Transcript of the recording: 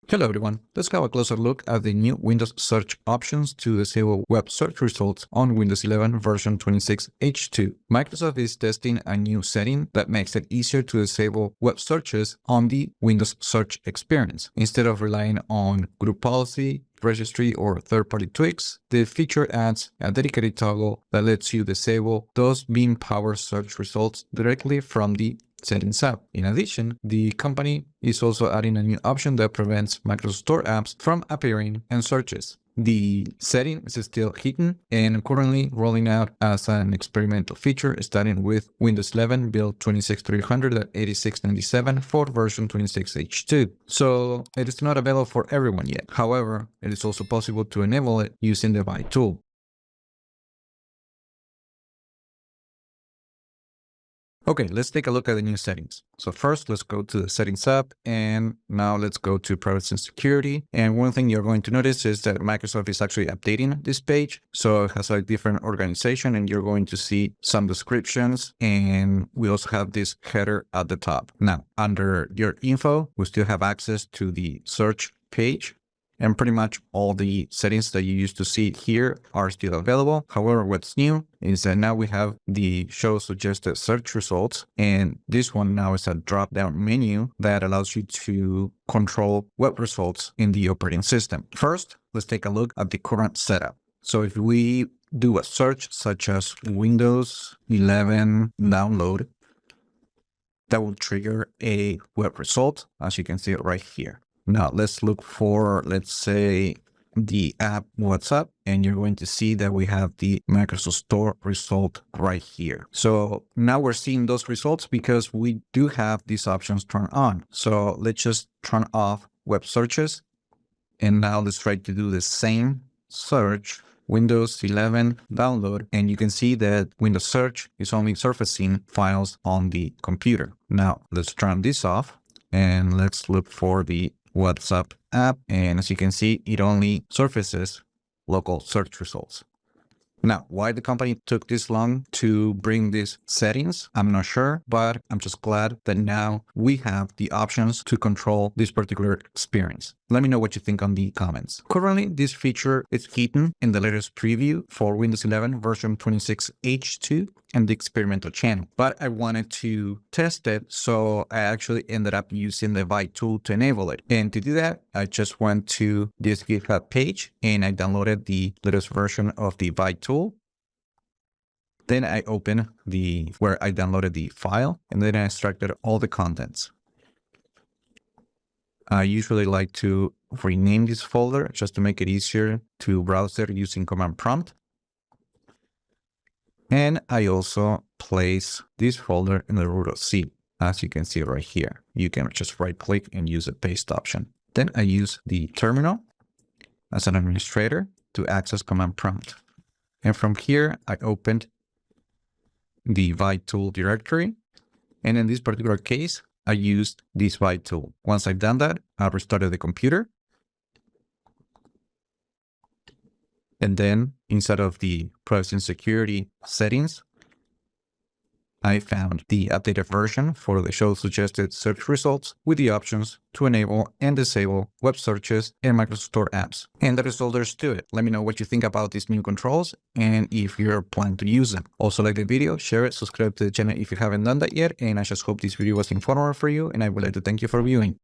Hello everyone, let's have a closer look at the new Windows search options to disable web search results on Windows 11 version 26H2. Microsoft is testing a new setting that makes it easier to disable web searches on the Windows search experience. Instead of relying on group policy, registry, or third-party tweaks, the feature adds a dedicated toggle that lets you disable those beam power search results directly from the Settings app. In addition, the company is also adding a new option that prevents Microsoft Store apps from appearing in searches. The setting is still hidden and currently rolling out as an experimental feature starting with Windows 11 build 26300.8697 for version 26H2. So it is not available for everyone yet. However, it is also possible to enable it using the Buy tool. Okay, let's take a look at the new settings. So first, let's go to the Settings app, and now let's go to Privacy and Security. And one thing you're going to notice is that Microsoft is actually updating this page. So it has a different organization, and you're going to see some descriptions, and we also have this header at the top. Now, under your info, we still have access to the search page. And pretty much all the settings that you used to see here are still available. However, what's new is that now we have the show suggested search results. And this one now is a drop-down menu that allows you to control web results in the operating system. First, let's take a look at the current setup. So if we do a search such as Windows 11 download, that will trigger a web result, as you can see it right here. Now let's look for, let's say, the app WhatsApp, and you're going to see that we have the Microsoft Store result right here. So now we're seeing those results because we do have these options turned on. So let's just turn off web searches. And now let's try to do the same search, Windows 11 download, and you can see that Windows search is only surfacing files on the computer. Now let's turn this off and let's look for the WhatsApp app, and as you can see, it only surfaces local search results. Now, why the company took this long to bring these settings, I'm not sure, but I'm just glad that now we have the options to control this particular experience. Let me know what you think on the comments. Currently, this feature is hidden in the latest preview for Windows 11 version 26H2 and the experimental channel, but I wanted to test it, so I actually ended up using the Buy tool to enable it. And to do that, I just went to this GitHub page and I downloaded the latest version of the Buy tool. Then I opened where I downloaded the file, and then I extracted all the contents. I usually like to rename this folder just to make it easier to browse it using command prompt. And I also place this folder in the root of C, as you can see right here. You can just right click and use the paste option. Then I use the terminal as an administrator to access command prompt. And from here, I opened the Buy tool directory. And in this particular case, I used this Buy tool. Once I've done that, I restarted the computer. And then inside of the privacy and security settings, I found the updated version for the show suggested search results with the options to enable and disable web searches and Microsoft Store apps. And that is all there's to it. Let me know what you think about these new controls and if you're planning to use them. Also, like the video, share it, subscribe to the channel if you haven't done that yet. And I just hope this video was informative for you, and I would like to thank you for viewing.